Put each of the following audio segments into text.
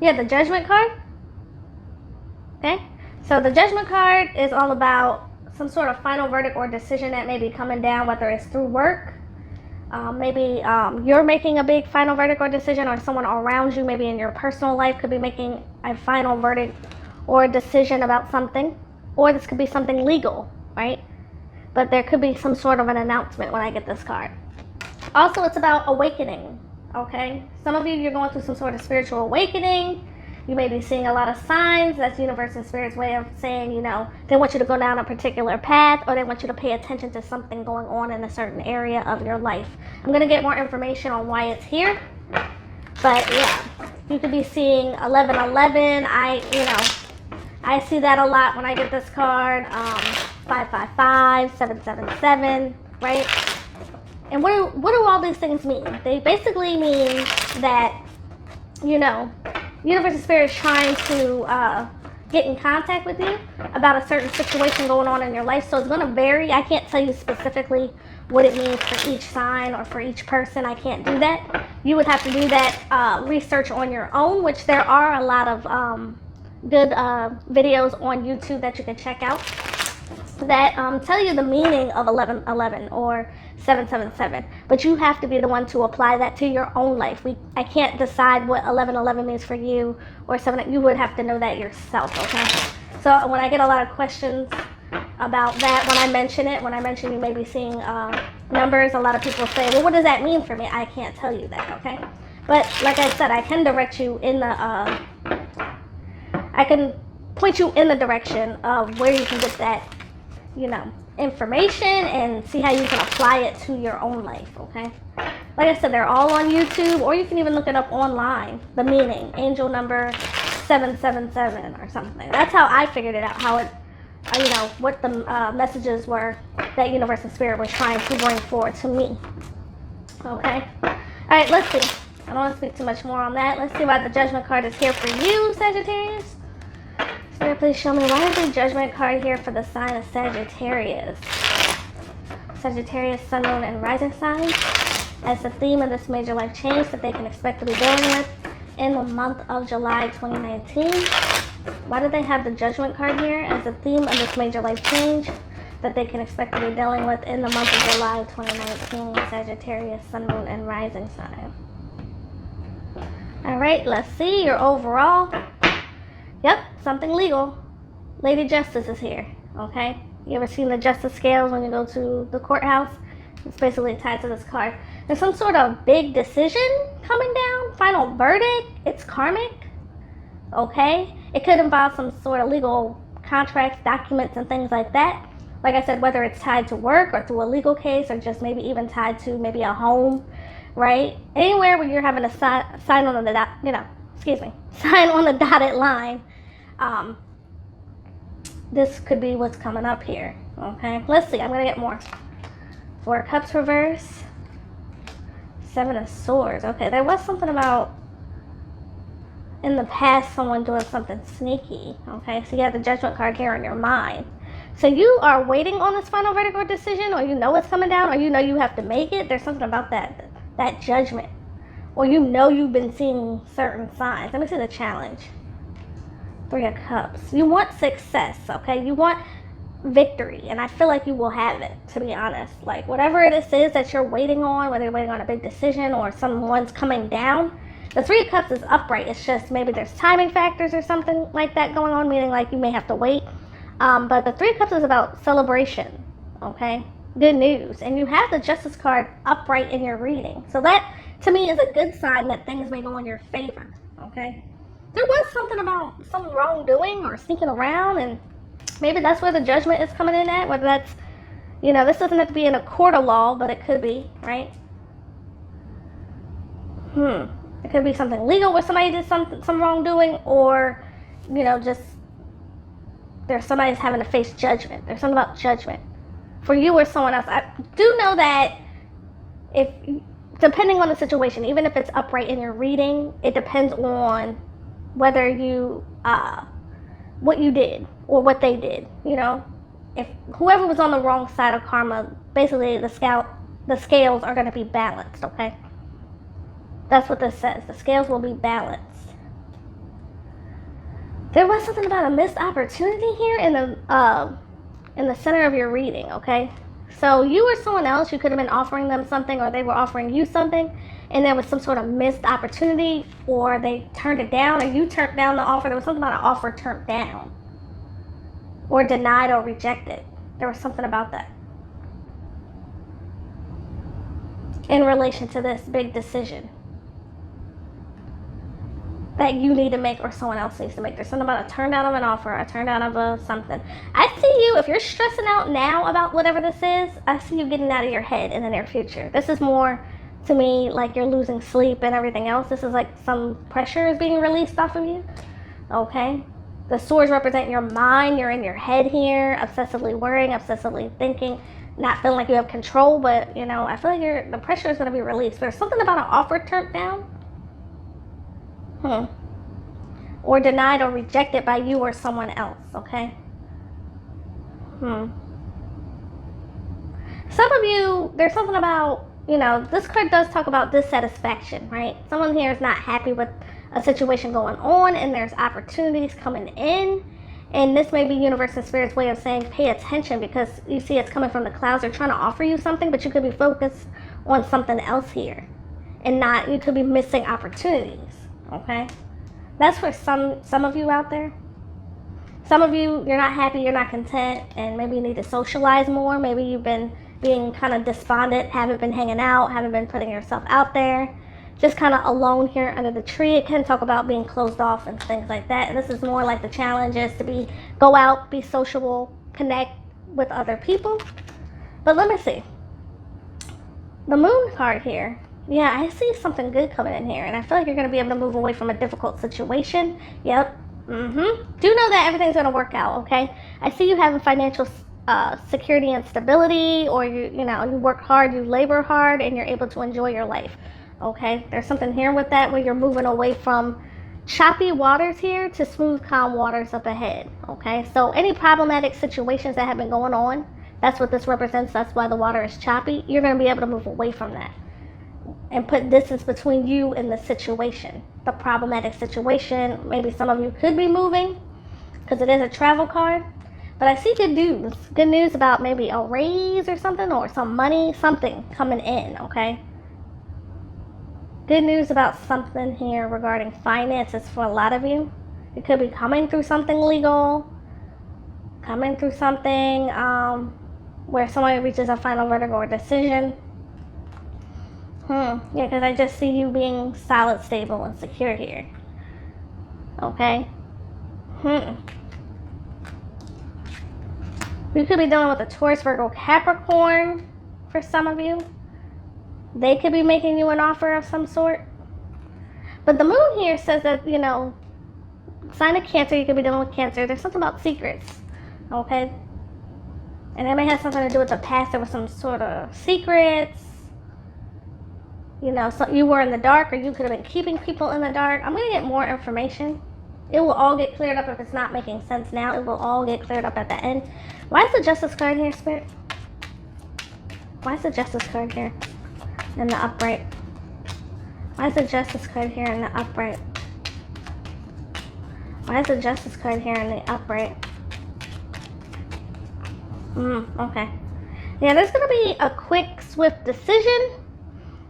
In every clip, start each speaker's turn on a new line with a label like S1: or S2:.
S1: Yeah, the Judgment card. Okay, so the Judgment card is all about some sort of final verdict or decision that may be coming down, whether it's through work. Maybe you're making a big final verdict or decision, or someone around you, maybe in your personal life, could be making a final verdict or a decision about something. Or this could be something legal, right? But there could be some sort of an announcement when I get this card. Also, it's about awakening, okay? Some of you, you're going through some sort of spiritual awakening. You may be seeing a lot of signs. That's universe and spirit's way of saying, you know, they want you to go down a particular path, or they want you to pay attention to something going on in a certain area of your life. I'm going to get more information on why it's here. But yeah, you could be seeing 1111. I see that a lot when I get this card. 555, 777, right? And what do all these things mean? They basically mean that, you know, universe and spirit is trying to get in contact with you about a certain situation going on in your life. So it's going to vary. I can't tell you specifically what it means for each sign or for each person. I can't do that. You would have to do that research on your own, which there are a lot of good videos on YouTube that you can check out that tell you the meaning of 1111 or 777, but you have to be the one to apply that to your own life. I can't decide what 1111 means for you, or 7. You would have to know that yourself, okay? So when I get a lot of questions about that, when I mention you may be seeing numbers, a lot of people say, well, what does that mean for me? I can't tell you that, okay? But like I said, I can direct you in the I can point you in the direction of where you can get that, you know, information and see how you can apply it to your own life, okay? Like I said, they're all on YouTube, or you can even look it up online, the meaning, angel number 777 or something. That's how I figured it out, how it, you know, what the messages were that universe and spirit was trying to bring forward to me, okay? All right, let's see. I don't want to speak too much more on that. Let's see why the Judgment card is here for you, Sagittarius. Spirit, please show me, why is the Judgment card here for the sign of Sagittarius? Sagittarius, Sun, Moon, and Rising signs, as the theme of this major life change that they can expect to be dealing with in the month of July 2019. Why do they have the Judgment card here as the theme of this major life change that they can expect to be dealing with in the month of July 2019, Sagittarius, Sun, Moon, and Rising sign? All right, let's see your overall. Yep, something legal. Lady Justice is here, okay? You ever seen the justice scales when you go to the courthouse? It's basically tied to this card. There's some sort of big decision coming down, final verdict. It's karmic, okay? It could involve some sort of legal contracts, documents, and things like that. Like I said, whether it's tied to work or through a legal case, or just maybe even tied to maybe a home, right? Anywhere where you're having a sign on the sign on the dotted line. This could be what's coming up here, okay? Let's see, I'm gonna get more. 4 of Cups reverse, 7 of Swords. Okay, there was something about in the past someone doing something sneaky, okay? So you have the Judgment card here on your mind. So you are waiting on this final verdict or decision, or you know it's coming down, or you know you have to make it. There's something about that judgment, or you know you've been seeing certain signs. Let me see the challenge. 3 of Cups. You want success, okay? You want victory, and I feel like you will have it, to be honest. Like, whatever it is that you're waiting on, whether you're waiting on a big decision or someone's coming down, the 3 of Cups is upright. It's just maybe there's timing factors or something like that going on, meaning like you may have to wait. But the 3 of Cups is about celebration, okay? Good news. And you have the Justice card upright in your reading. So that, to me, is a good sign that things may go in your favor, okay? There was something about some wrongdoing or sneaking around, and maybe that's where the Judgment is coming in at. Whether that's, you know, this doesn't have to be in a court of law, but it could be, right? It could be something legal where somebody did some wrongdoing, or, you know, just somebody's having to face judgment. There's something about judgment for you or someone else. I do know that if, depending on the situation, even if it's upright in your reading, it depends on whether you, what you did or what they did, you know? If whoever was on the wrong side of karma, basically the scales are going to be balanced, okay? That's what this says. The scales will be balanced. There was something about a missed opportunity here in the center of your reading, okay? So you or someone else, you could have been offering them something, or they were offering you something, and there was some sort of missed opportunity, or they turned it down, or you turned down the offer. There was something about an offer turned down, or denied or rejected. There was something about that in relation to this big decision that you need to make, or someone else needs to make. There's something about a turn down of an offer, a turn down of a something. I see you, if you're stressing out now about whatever this is, I see you getting out of your head in the near future. This is more, to me, like you're losing sleep and everything else. This is like some pressure is being released off of you, okay? The swords represent your mind. You're in your head here, obsessively worrying, obsessively thinking, not feeling like you have control, but, you know, I feel like the pressure is going to be released. There's something about an offer turned down. Or denied or rejected by you or someone else, okay? Some of you, there's something about, you know, this card does talk about dissatisfaction, right? Someone here is not happy with a situation going on, and there's opportunities coming in. And this may be universe and spirit's way of saying pay attention, because you see it's coming from the clouds. They're trying to offer you something, but you could be focused on something else here. And not, you could be missing opportunities. Okay, that's for some of you out there. Some of you, you're not happy, you're not content, and maybe you need to socialize more. Maybe you've been being kind of despondent, haven't been hanging out, haven't been putting yourself out there, just kind of alone here under the tree. It can talk about being closed off and things like that. And this is more like the challenge is to go out, be sociable, connect with other people. But let me see. The moon card here. Yeah, I see something good coming in here, and I feel like you're going to be able to move away from a difficult situation. Yep. Do know that everything's going to work out, okay? I see you having financial security and stability, or you work hard, you labor hard, and you're able to enjoy your life, okay? There's something here with that where you're moving away from choppy waters here to smooth, calm waters up ahead, okay? So any problematic situations that have been going on, that's what this represents. That's why the water is choppy. You're going to be able to move away from that and put distance between you and the situation, the problematic situation. Maybe some of you could be moving because it is a travel card. But I see good news. Good news about maybe a raise or something, or some money, something coming in, okay? Good news about something here regarding finances for a lot of you. It could be coming through something legal, coming through something where somebody reaches a final verdict or decision. Yeah, because I just see you being solid, stable, and secure here. Okay? You could be dealing with a Taurus, Virgo, Capricorn for some of you. They could be making you an offer of some sort. But the moon here says that, you know, sign of Cancer, you could be dealing with Cancer. There's something about secrets. Okay? And that may have something to do with the past. There was some sort of secrets. You know, so you were in the dark, or you could have been keeping people in the dark. I'm going to get more information. It will all get cleared up if it's not making sense now. It will all get cleared up at the end. Why is the Justice card here, Spirit? Why is the Justice card here in the upright? Why is the Justice card here in the upright? Why is the Justice card here in the upright? Okay. Yeah, there's going to be a quick, swift decision,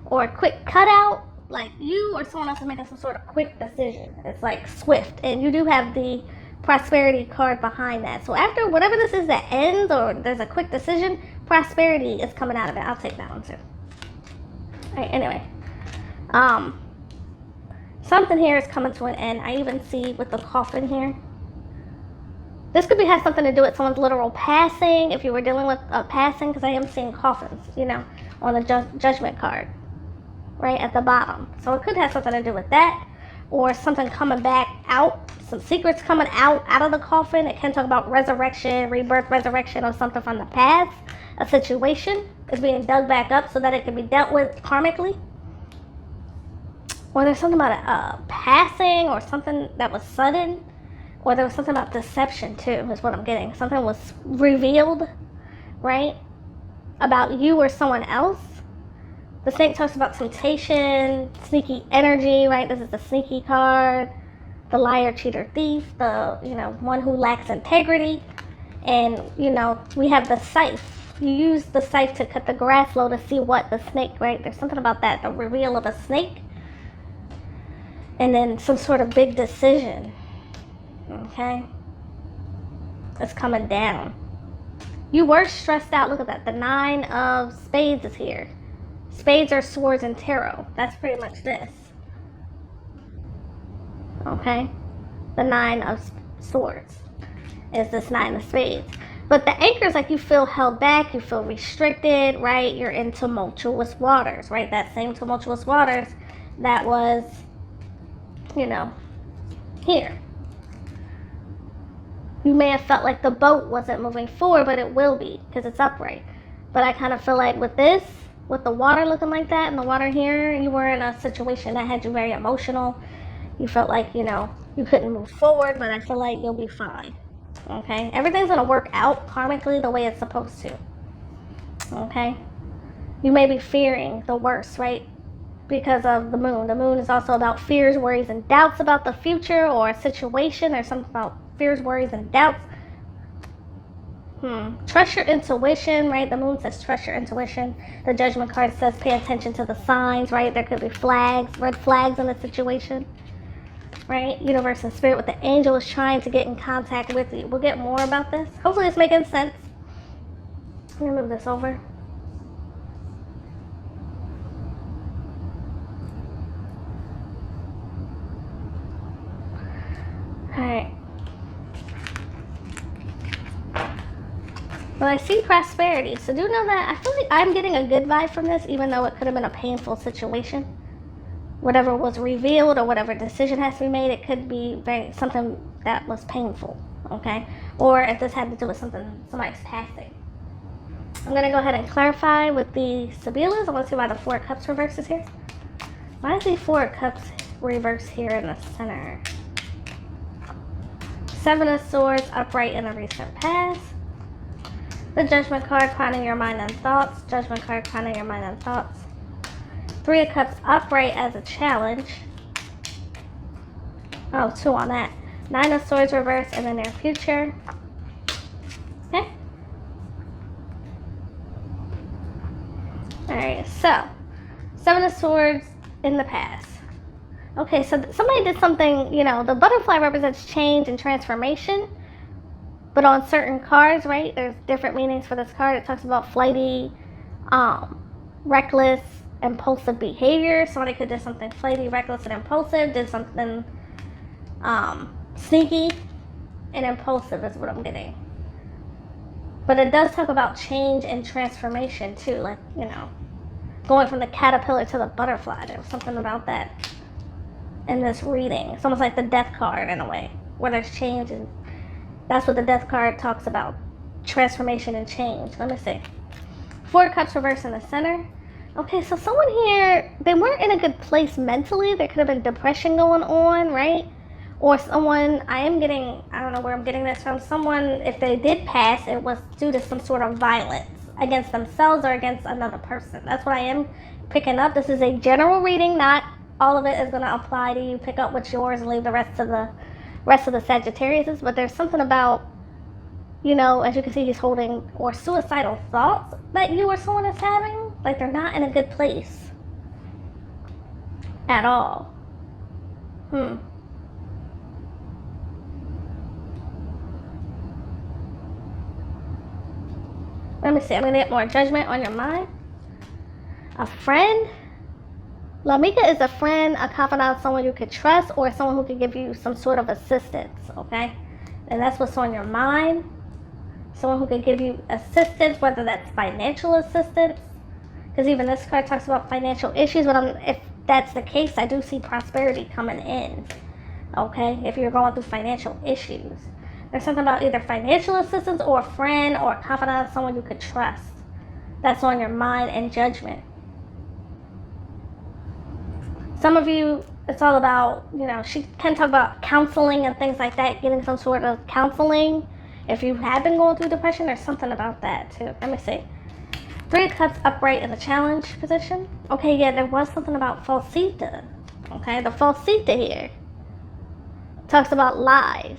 S1: or a quick cutout, like you or someone else is making some sort of quick decision. It's like swift, and you do have the prosperity card behind that. So after whatever this is that ends, or there's a quick decision, prosperity is coming out of it. I'll take that one too. All right, anyway. Something here is coming to an end. I even see with the coffin here. This could have something to do with someone's literal passing, if you were dealing with a passing, because I am seeing coffins, you know, on the judgment card. Right at the bottom. So it could have something to do with that, or something coming back out, some secrets coming out of the coffin. It can talk about resurrection, rebirth, resurrection, or something from the past. A situation is being dug back up so that it can be dealt with karmically. Or there's something about a passing, or something that was sudden, or there was something about deception too, is what I'm getting. Something was revealed, right, about you or someone else. The snake talks about temptation, sneaky energy, right? This is the sneaky card. the liar, cheater, thief, the, you know, one who lacks integrity. And, you know, we have the scythe. You use the scythe to cut the grass low to see what the snake, right? There's something about that, the reveal of a snake. And then some sort of big decision, okay? It's coming down. You were stressed out. Look at that. The 9 of spades is here. Spades are swords in tarot. That's pretty much this. Okay? The 9 of swords is this 9 of spades. But the anchor is like you feel held back, you feel restricted, right? You're in tumultuous waters, right? That same tumultuous waters that was, you know, here. You may have felt like the boat wasn't moving forward, but it will be because it's upright. But I kind of feel like with this, with the water looking like that and the water here, you were in a situation that had you very emotional. You felt like, you know, you couldn't move forward, but I feel like you'll be fine. Okay? Everything's going to work out karmically the way it's supposed to. Okay? You may be fearing the worst, right? Because of the moon. The moon is also about fears, worries, and doubts about the future or a situation. There's something about fears, worries, and doubts. Trust your intuition, right? The moon says trust your intuition. The judgment card says pay attention to the signs, right? There could be flags, red flags in the situation, right? Universe and spirit with the angel is trying to get in contact with you. We'll get more about this. Hopefully it's making sense. Let me move this over. Alright. Well, I see prosperity, so do know that I feel like I'm getting a good vibe from this, even though it could have been a painful situation. Whatever was revealed or whatever decision has to be made, it could be something that was painful, okay? Or if this had to do with somebody's passing. I'm going to go ahead and clarify with the Sibyllus. I want to see why the 4 of Cups reverse is here. Why is the 4 of Cups reverse here in the center? 7 of Swords upright in a recent past. The Judgment card crowning your mind and thoughts. Judgment card crowning your mind and thoughts. 3 of Cups upright as a challenge. Oh, 2 on that. 9 of Swords reverse in the near future. Okay. Alright, so 7 of Swords in the past. Okay, so somebody did something, you know, the butterfly represents change and transformation. But on certain cards, right, there's different meanings for this card. It talks about flighty, reckless, impulsive behavior. Somebody could do something flighty, reckless, and impulsive. Did something sneaky and impulsive is what I'm getting. But it does talk about change and transformation too. Like, you know, going from the caterpillar to the butterfly. There was something about that in this reading. It's almost like the death card in a way, where there's change and that's what the death card talks about. Transformation and change. Let me see. 4 of Cups reverse in the center. Okay, so someone here, they weren't in a good place mentally. There could have been depression going on, right? Or someone, I don't know where I'm getting this from. Someone, if they did pass, it was due to some sort of violence against themselves or against another person. That's what I am picking up. This is a general reading. Not all of it is going to apply to you. Pick up what's yours and leave the rest of the Sagittariuses, but there's something about, you know, as you can see, he's holding, or suicidal thoughts that you or someone is having. Like they're not in a good place at all. Let me see. I'm gonna get more judgment on your mind. A friend. Lamika is a friend, a confidant, someone you could trust, or someone who could give you some sort of assistance, okay? And that's what's on your mind. Someone who could give you assistance, whether that's financial assistance, because even this card talks about financial issues, but if that's the case, I do see prosperity coming in, okay? If you're going through financial issues. There's something about either financial assistance or a friend or a confidant, someone you could trust. That's on your mind and judgment. Some of you, it's all about, you know, she can talk about counseling and things like that, getting some sort of counseling. If you have been going through depression, there's something about that too. Let me see. 3 of Cups upright in the challenge position. Okay, yeah, there was something about falsita. Okay, the falsita here talks about lies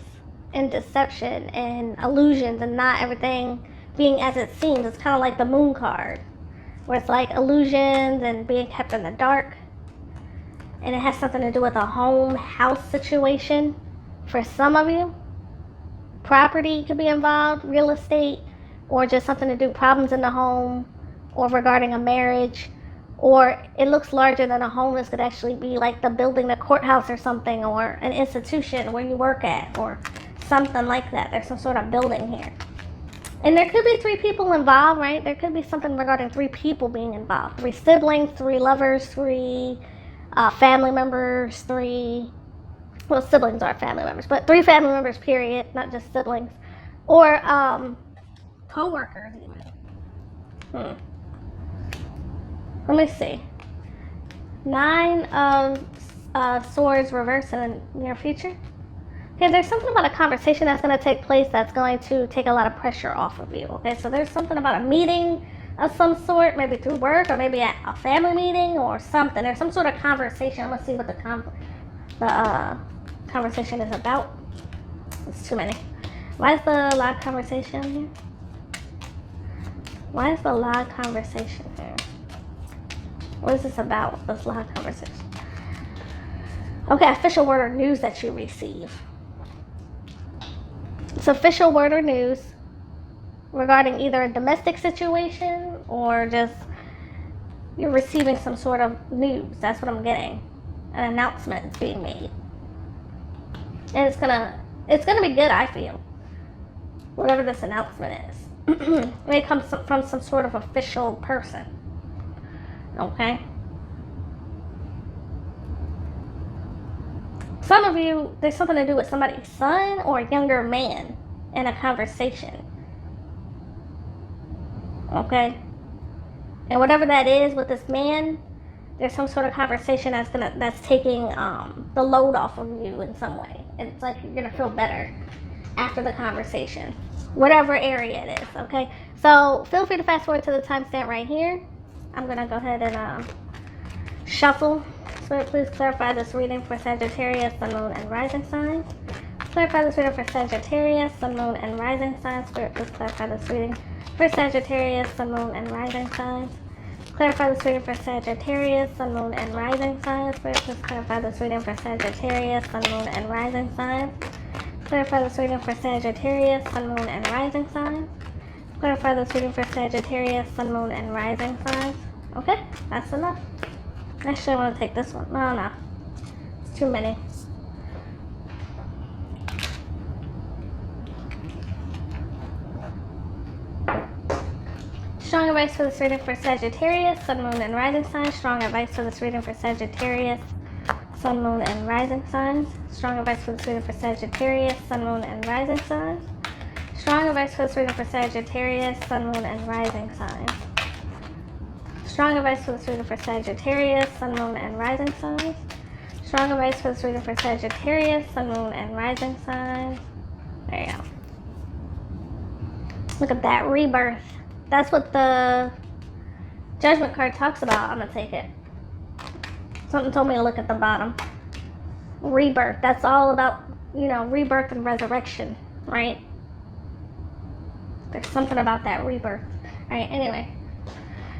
S1: and deception and illusions and not everything being as it seems. It's kind of like the moon card, where it's like illusions and being kept in the dark. And it has something to do with a home, house situation for some of you. Property could be involved, real estate, or just something to do, problems in the home, or regarding a marriage. Or it looks larger than a home. This could actually be like the building, the courthouse or something, or an institution where you work at, or something like that. There's some sort of building here. And there could be 3 people involved, right? There could be something regarding 3 people being involved. 3 siblings, 3 lovers, 3 family members, 3, well, siblings are family members, but 3 family members, period, not just siblings. Or co-workers even. Let me see. 9 of Swords reversed in the near future. Okay, there's something about a conversation that's going to take place that's going to take a lot of pressure off of you. Okay, so there's something about a meeting of some sort, maybe through work or maybe at a family meeting or something. There's some sort of conversation. I'm going to see what the conversation is about. It's too many. Why is the live conversation here? Why is the live conversation here? What is this about, this live conversation? Okay, official word or news that you receive. It's official word or news regarding either a domestic situation or just you're receiving some sort of news. That's what I'm getting. An announcement is being made. And it's gonna be good, I feel. Whatever this announcement is. It may come from some sort of official person. Okay? Some of you, there's something to do with somebody's son or a younger man in a conversation. Okay? And whatever that is with this man, there's some sort of conversation that's taking the load off of you in some way. It's like you're gonna feel better after the conversation, whatever area it is. Okay, so feel free to fast forward to the timestamp right here. I'm gonna go ahead and shuffle. Spirit, please clarify this reading for Sagittarius, Sun, Moon, and Rising signs. Clarify this reading for Sagittarius, Sun, Moon, and Rising signs. Spirit, please clarify this reading for Sagittarius, Sun, Moon, and Rising signs. Clarify this reading for Sagittarius, Sun, Moon, and Rising signs. Spirit, please clarify this reading for Sagittarius, Sun, Moon, and Rising signs. Clarify this reading for Sagittarius, Sun, Moon, and Rising signs. Clarify this reading for Sagittarius, Sun, Moon, and Rising signs. Okay, that's enough. Actually, I want to take this one. No. It's too many. Strong advice for this reading for Sagittarius, Sun, Moon, and Rising signs. Strong advice for this reading for Sagittarius, Sun, Moon, and Rising signs. Strong advice for this reading for Sagittarius, Sun, Moon, and Rising signs. Strong advice for this reading for Sagittarius, Sun, Moon, and Rising signs. Strong advice for this reading for Sagittarius, Sun, Moon, and Rising signs. Strong advice for this reading for Sagittarius, Sun, Moon, and Rising signs. There you go. Look at that, rebirth. That's what the Judgment card talks about. I'm going to take it. Something told me to look at the bottom. Rebirth. That's all about, rebirth and resurrection, right? There's something about that rebirth. Alright, anyway.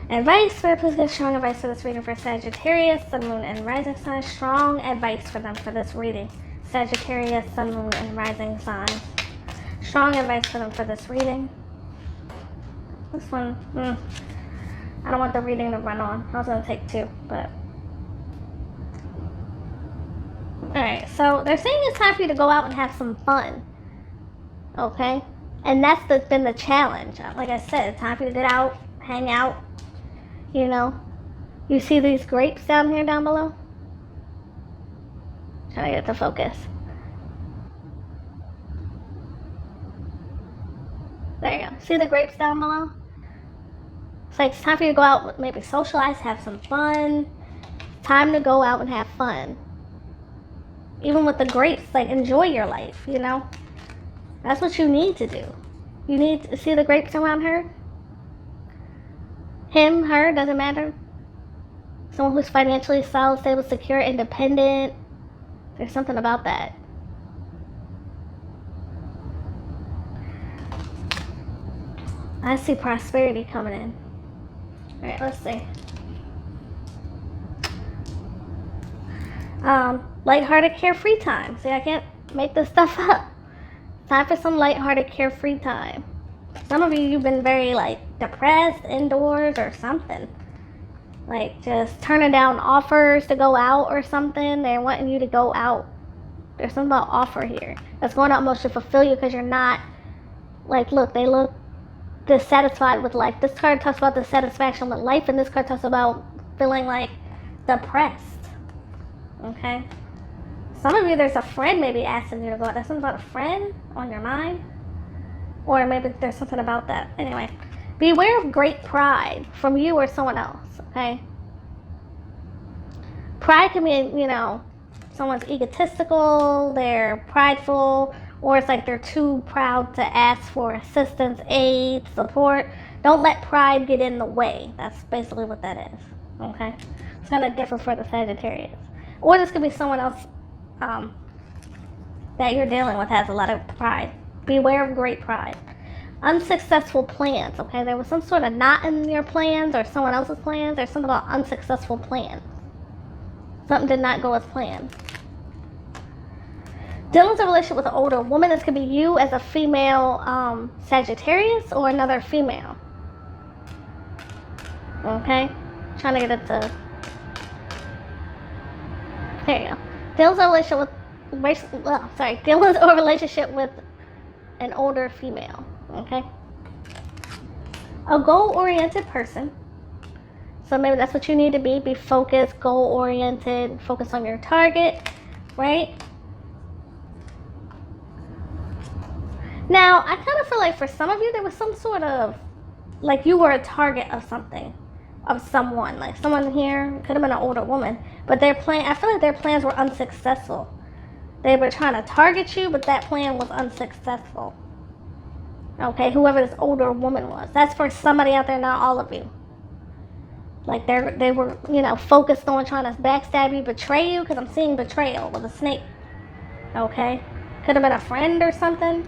S1: Advice, Spirit, please give strong advice for this reading for Sagittarius, Sun, Moon, and Rising signs. Strong advice for them for this reading. Sagittarius, Sun, Moon, and Rising signs. Strong advice for them for this reading. This one, I don't want the reading to run on. I was going to take 2, but... Alright, so they're saying it's time for you to go out and have some fun. Okay? And that's been the challenge. Like I said, it's time for you to get out, hang out. You see these grapes down here down below? Trying to get it to focus. There you go. See the grapes down below? It's like it's time for you to go out, maybe socialize, have some fun. Time to go out and have fun. Even with the grapes, like enjoy your life, That's what you need to do. You need to see the grapes around her. Him, her, doesn't matter. Someone who's financially solid, stable, secure, independent. There's something about that. I see prosperity coming in. All right, let's see. Lighthearted, carefree time. See, I can't make this stuff up. Time for some lighthearted, carefree time. Some of you, you've been very, like, depressed indoors or something. Like, just turning down offers to go out or something. They're wanting you to go out. There's something about offer here that's going to almost fulfill you because you're not, like, look, they look dissatisfied with life. This card talks about dissatisfaction with life, and this card talks about feeling, like, depressed. Okay? Some of you, there's a friend maybe asking you to go out. There's something about a friend on your mind. Or maybe there's something about that. Anyway, beware of great pride from you or someone else, okay? Pride can mean, you know, someone's egotistical, they're prideful, or it's like they're too proud to ask for assistance, aid, support. Don't let pride get in the way. That's basically what that is, okay? It's kind of different for the Sagittarius. Or this could be someone else that you're dealing with has a lot of pride. Beware of great pride. Unsuccessful plans, okay? There was some sort of knot in your plans or someone else's plans. There's something about unsuccessful plans. Something did not go as planned. Dealing with a relationship with an older woman. This could be you as a female Sagittarius or another female. Okay? Trying to get it to... There you go. Dealing with a relationship with... Dealing with a relationship with an older female. Okay? A goal-oriented person. So maybe that's what you need to be. Be focused, goal-oriented, focus on your target, right? Now, I kind of feel like for some of you, there was some sort of, like you were a target of something, of someone. Like someone here, could have been an older woman, but I feel like their plans were unsuccessful. They were trying to target you, but that plan was unsuccessful. Okay, whoever this older woman was. That's for somebody out there, not all of you. Like they were, you know, focused on trying to backstab you, betray you, because I'm seeing betrayal with a snake. Okay? Could have been a friend or something.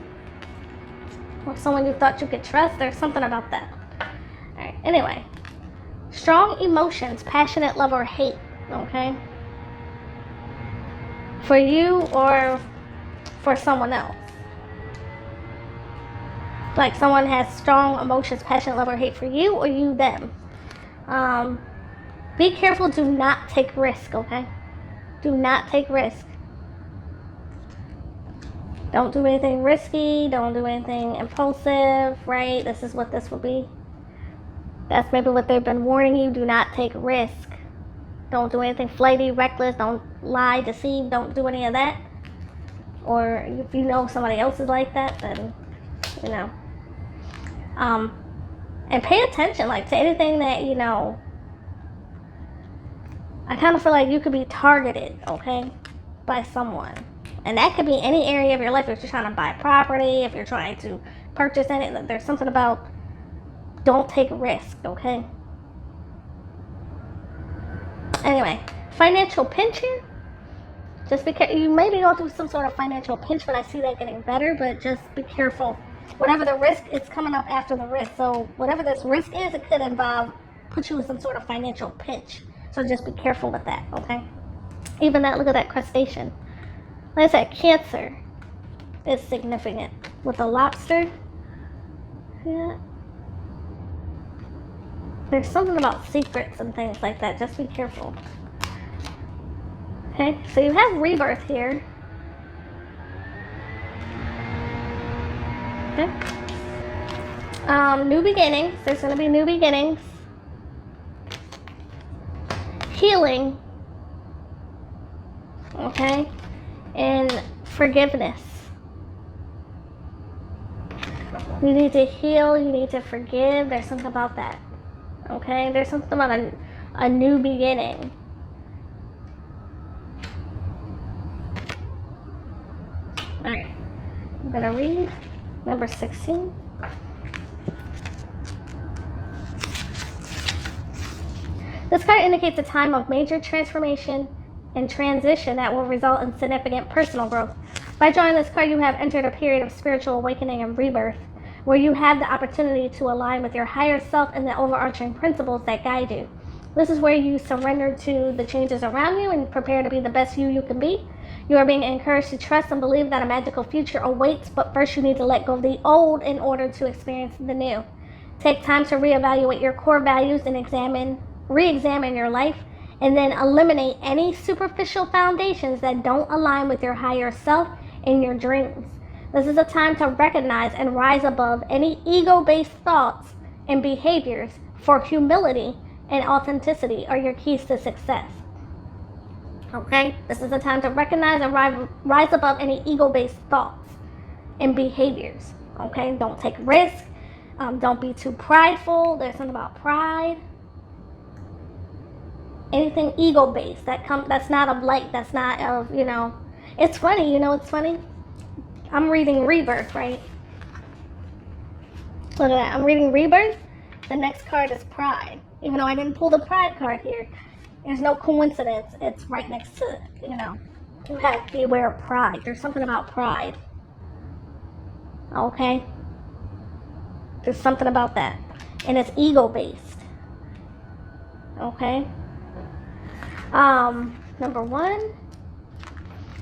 S1: Or someone you thought you could trust. There's something about that. Alright, anyway. Strong emotions, passionate love or hate. Okay? For you or for someone else. Like someone has strong emotions, passionate love or hate for you or you them. Be careful, do not take risk, okay? Do not take risk. Don't do anything risky, don't do anything impulsive, right? This is what this will be. That's maybe what they've been warning you. Do not take risk. Don't do anything flighty, reckless, don't lie, deceive, don't do any of that. Or if you know somebody else is like that, then, you know. And pay attention, like, to anything that, you know, I kind of feel like you could be targeted, okay, by someone. And that could be any area of your life. If you're trying to buy property, if you're trying to purchase anything, there's something about don't take risk, okay? Anyway, financial pinch here. Just be careful. You may be going through some sort of financial pinch, but I see that getting better, but just be careful. Whatever the risk, it's coming up after the risk. So whatever this risk is, it could involve, put you in some sort of financial pinch. So just be careful with that, okay? Even that, look at that crustacean. Like I said, Cancer is significant. With the lobster, yeah. There's something about secrets and things like that. Just be careful. Okay, so you have rebirth here. Okay. New beginnings. There's going to be new beginnings. Healing. Okay. And forgiveness. You need to heal. You need to forgive. There's something about that. Okay. There's something about a new beginning. Alright. I'm going to read number 16. This card indicates a time of major transformation and transition that will result in significant personal growth. By drawing this card, you have entered a period of spiritual awakening and rebirth, where you have the opportunity to align with your higher self and the overarching principles that guide you. This is where you surrender to the changes around you and prepare to be the best you can be. You are being encouraged to trust and believe that a magical future awaits, but first you need to let go of the old in order to experience the new. Take time to reevaluate your core values and re-examine your life, and then eliminate any superficial foundations that don't align with your higher self and your dreams. This is a time to recognize and rise above any ego-based thoughts and behaviors, for humility and authenticity are your keys to success. Okay? This is a time to recognize and rise above any ego-based thoughts and behaviors. Okay? Don't take risks. Don't be too prideful. There's something about pride. Anything ego-based that's not of light, that's not of, it's funny, it's funny. I'm reading Rebirth, right? Look at that. I'm reading Rebirth. The next card is Pride. Even though I didn't pull the Pride card here, there's no coincidence. It's right next to it, You have to be aware of pride. There's something about pride. Okay? There's something about that. And it's ego-based. Okay? Number 1.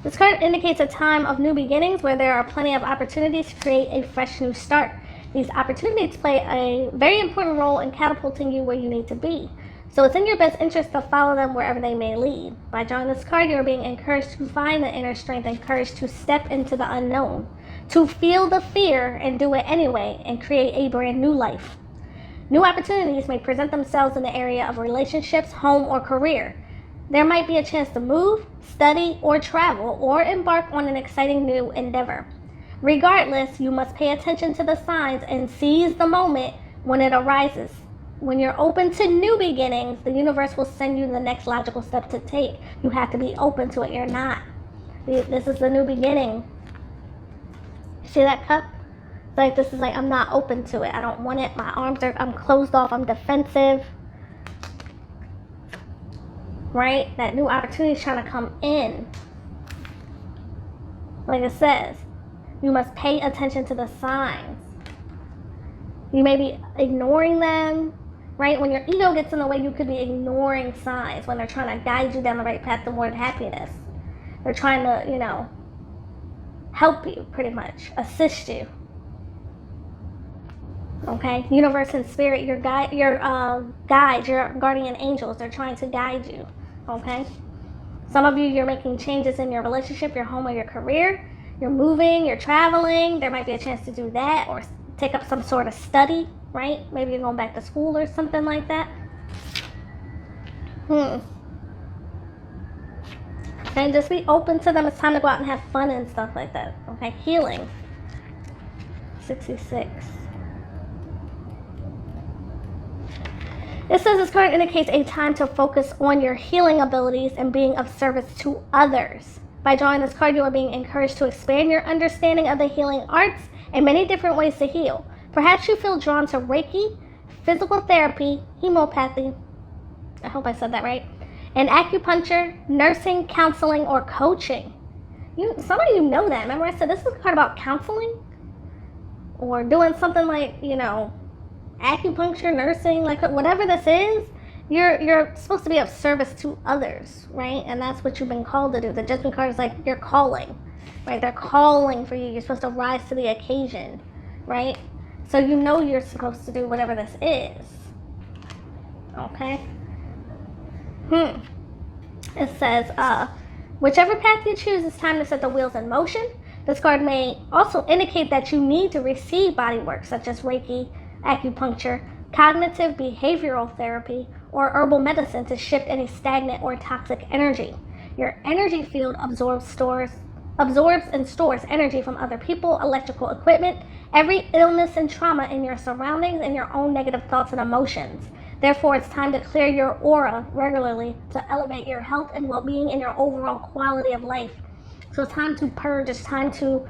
S1: This card indicates a time of new beginnings where there are plenty of opportunities to create a fresh new start. These opportunities play a very important role in catapulting you where you need to be. So it's in your best interest to follow them wherever they may lead. By drawing this card, you are being encouraged to find the inner strength and courage to step into the unknown, to feel the fear and do it anyway, and create a brand new life. New opportunities may present themselves in the area of relationships, home, or career. There might be a chance to move, study, or travel, or embark on an exciting new endeavor. Regardless, you must pay attention to the signs and seize the moment when it arises. When you're open to new beginnings, the universe will send you the next logical step to take. You have to be open to it. You're not. This is the new beginning. See that cup? This is I'm not open to it. I don't want it. I'm closed off. I'm defensive. Right? That new opportunity is trying to come in. Like it says, you must pay attention to the signs. You may be ignoring them, right? When your ego gets in the way, you could be ignoring signs when they're trying to guide you down the right path toward happiness. They're trying to, help you, pretty much, assist you. Okay? Universe and spirit, your guides, your guardian angels, they're trying to guide you. Okay? Some of you're making changes in your relationship, your home, or your career. You're moving, you're traveling. There might be a chance to do that or take up some sort of study, right? Maybe you're going back to school or something like that. And just be open to them. It's time to go out and have fun and stuff like that. Okay? Healing. 66. It says this card indicates a time to focus on your healing abilities and being of service to others. By drawing this card, you are being encouraged to expand your understanding of the healing arts and many different ways to heal. Perhaps you feel drawn to Reiki, physical therapy, homeopathy, I hope I said that right, and acupuncture, nursing, counseling, or coaching. Some of you know that. Remember I said this is a card about counseling? Or doing something like, acupuncture, nursing, whatever this is, you're supposed to be of service to others, right? And that's what you've been called to do. The Judgment card is your calling, right? They're calling for you. You're supposed to rise to the occasion, right? So you're supposed to do whatever this is. Okay? It says, whichever path you choose, it's time to set the wheels in motion. This card may also indicate that you need to receive body work, such as Reiki, acupuncture, cognitive behavioral therapy, or herbal medicine to shift any stagnant or toxic energy. Your energy field absorbs and stores energy from other people, electrical equipment, every illness and trauma in your surroundings, and your own negative thoughts and emotions. Therefore, it's time to clear your aura regularly to elevate your health and well-being and your overall quality of life. So it's time to purge. It's time to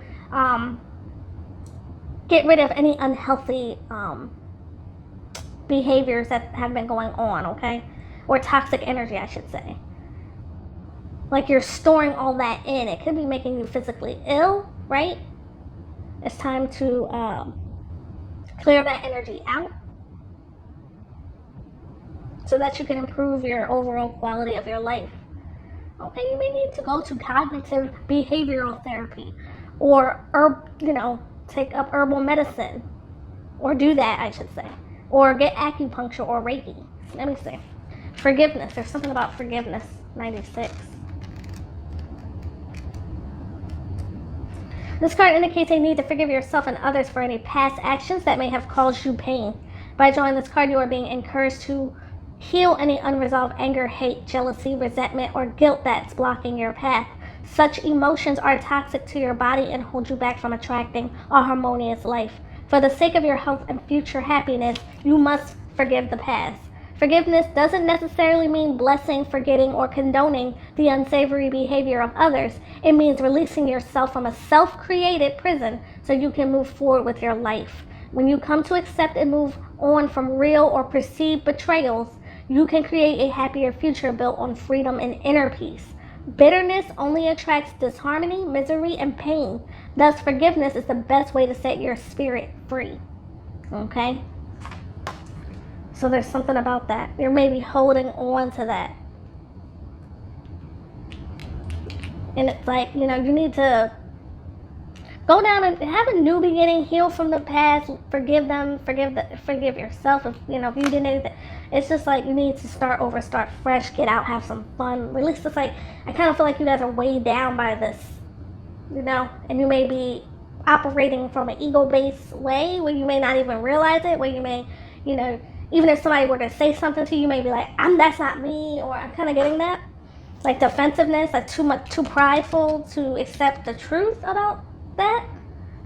S1: get rid of any unhealthy behaviors that have been going on, okay? Or toxic energy, I should say. You're storing all that in. It could be making you physically ill, right? It's time to Clear that energy out so that you can improve your overall quality of your life. Okay, you may need to go to cognitive behavioral therapy or take up herbal medicine, or do that, I should say, or get acupuncture or Reiki. Let me see. Forgiveness. There's something about forgiveness. 96. This card indicates a need to forgive yourself and others for any past actions that may have caused you pain. By drawing this card, you are being encouraged to heal any unresolved anger, hate, jealousy, resentment, or guilt that's blocking your path. Such emotions are toxic to your body and hold you back from attracting a harmonious life. For the sake of your health and future happiness, you must forgive the past. Forgiveness doesn't necessarily mean blessing, forgetting, or condoning the unsavory behavior of others. It means releasing yourself from a self-created prison so you can move forward with your life. When you come to accept and move on from real or perceived betrayals, you can create a happier future built on freedom and inner peace. Bitterness only attracts disharmony, misery, and pain. Thus, forgiveness is the best way to set your spirit free. Okay? So there's something about that. You're maybe holding on to that. And it's like, you need to go down and have a new beginning, heal from the past, forgive them, forgive yourself if you did anything. It's just like you need to start over, start fresh, get out, have some fun. Release this. Like, I kind of feel like you guys are weighed down by this, and you may be operating from an ego-based way where you may not even realize it, where you may, even if somebody were to say something to you, you may be like, that's not me, or I'm kind of getting that. Like defensiveness, like too prideful to accept the truth about that.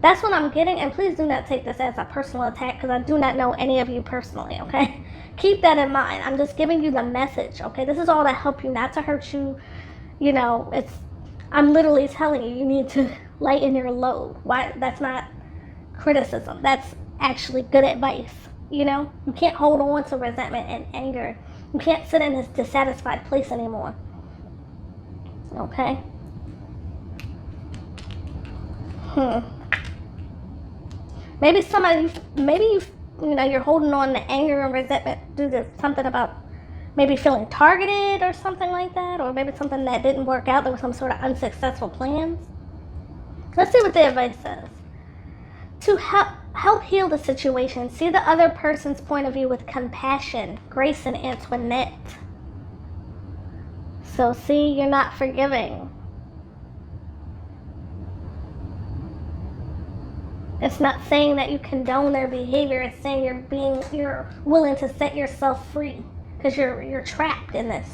S1: That's what I'm getting, and please do not take this as a personal attack because I do not know any of you personally, okay? Keep that in mind. I'm just giving you the message, okay? This is all to help you, not to hurt you. I'm literally telling you need to lighten your load. Why? That's not criticism. That's actually good advice, You can't hold on to resentment and anger. You can't sit in this dissatisfied place anymore, okay? Maybe you're holding on to anger and resentment due to something about maybe feeling targeted or something like that, or maybe something that didn't work out. There was some sort of unsuccessful plans. Let's see what the advice says. To help heal the situation, see the other person's point of view with compassion. Grace and Antoinette. So see, you're not forgiving. It's not saying that you condone their behavior. It's saying you're willing to set yourself free because you're trapped in this.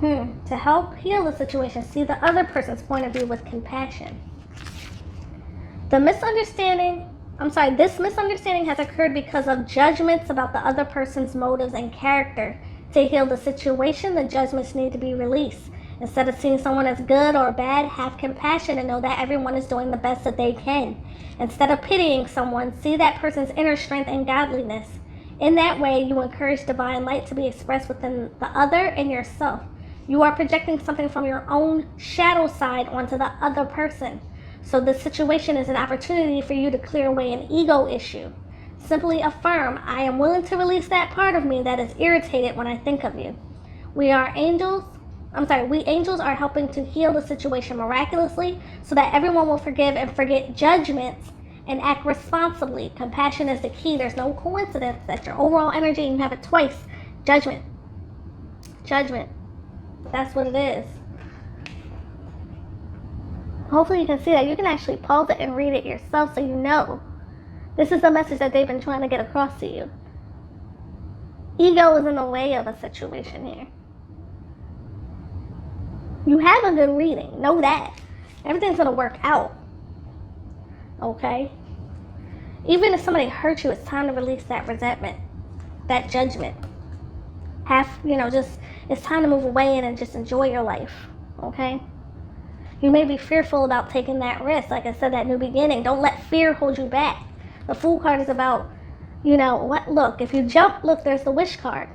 S1: To help heal the situation, see the other person's point of view with compassion. This misunderstanding has occurred because of judgments about the other person's motives and character. To heal the situation, the judgments need to be released. Instead of seeing someone as good or bad, have compassion and know that everyone is doing the best that they can. Instead of pitying someone, see that person's inner strength and godliness. In that way, you encourage divine light to be expressed within the other and yourself. You are projecting something from your own shadow side onto the other person. So this situation is an opportunity for you to clear away an ego issue. Simply affirm, I am willing to release that part of me that is irritated when I think of you. We angels are helping to heal the situation miraculously so that everyone will forgive and forget judgments and act responsibly. Compassion is the key. There's no coincidence that your overall energy, and you have it twice. Judgment. That's what it is. Hopefully you can see that. You can actually pause it and read it yourself so you know. This is the message that they've been trying to get across to you. Ego is in the way of a situation here. You have a good reading. Know that. Everything's going to work out. Okay? Even if somebody hurt you, it's time to release that resentment, that judgment. It's time to move away and just enjoy your life. Okay? You may be fearful about taking that risk. Like I said, that new beginning. Don't let fear hold you back. The Fool card is about, if you jump, there's the Wish card.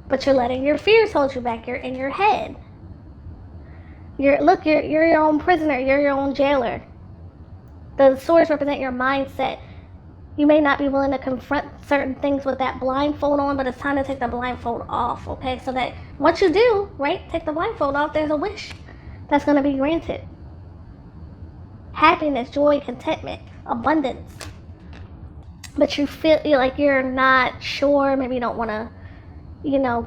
S1: But you're letting your fears hold you back. You're in your head. You're your own prisoner. You're your own jailer. The swords represent your mindset. You may not be willing to confront certain things with that blindfold on, but it's time to take the blindfold off, okay? So that once you do, right, take the blindfold off, there's a wish that's going to be granted. Happiness, joy, contentment, abundance. But you feel like you're not sure, maybe you don't want to,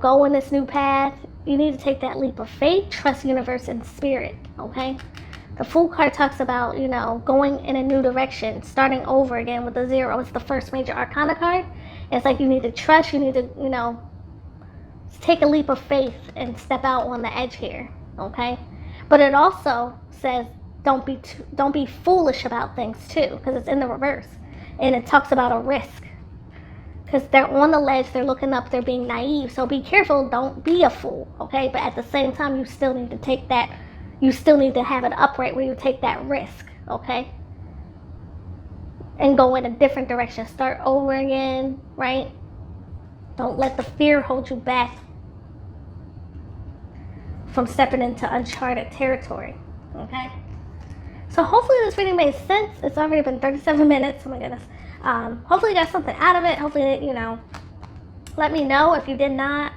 S1: go in this new path. You need to take that leap of faith, trust the universe and spirit, okay? The Fool card talks about, going in a new direction, starting over again with the 0. It's the first major arcana card. It's like you need to trust, you need to, take a leap of faith and step out on the edge here, okay? But it also says don't be foolish about things too, because it's in the reverse. And it talks about a risk. Because they're on the ledge, they're looking up, they're being naive. So be careful, don't be a fool, okay? But at the same time, you still need to take that. You still need to have it upright where you take that risk, okay? And go in a different direction. Start over again, right? Don't let the fear hold you back from stepping into uncharted territory, okay? So hopefully this reading made sense. It's already been 37 minutes. Oh my goodness. Hopefully you got something out of it. Hopefully, let me know if you did not.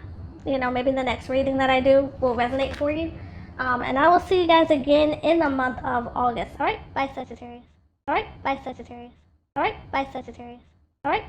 S1: Maybe the next reading that I do will resonate for you. And I will see you guys again in the month of August. All right? Bye, Sagittarius. All right? Bye, Sagittarius. All right? Bye, Sagittarius. All right?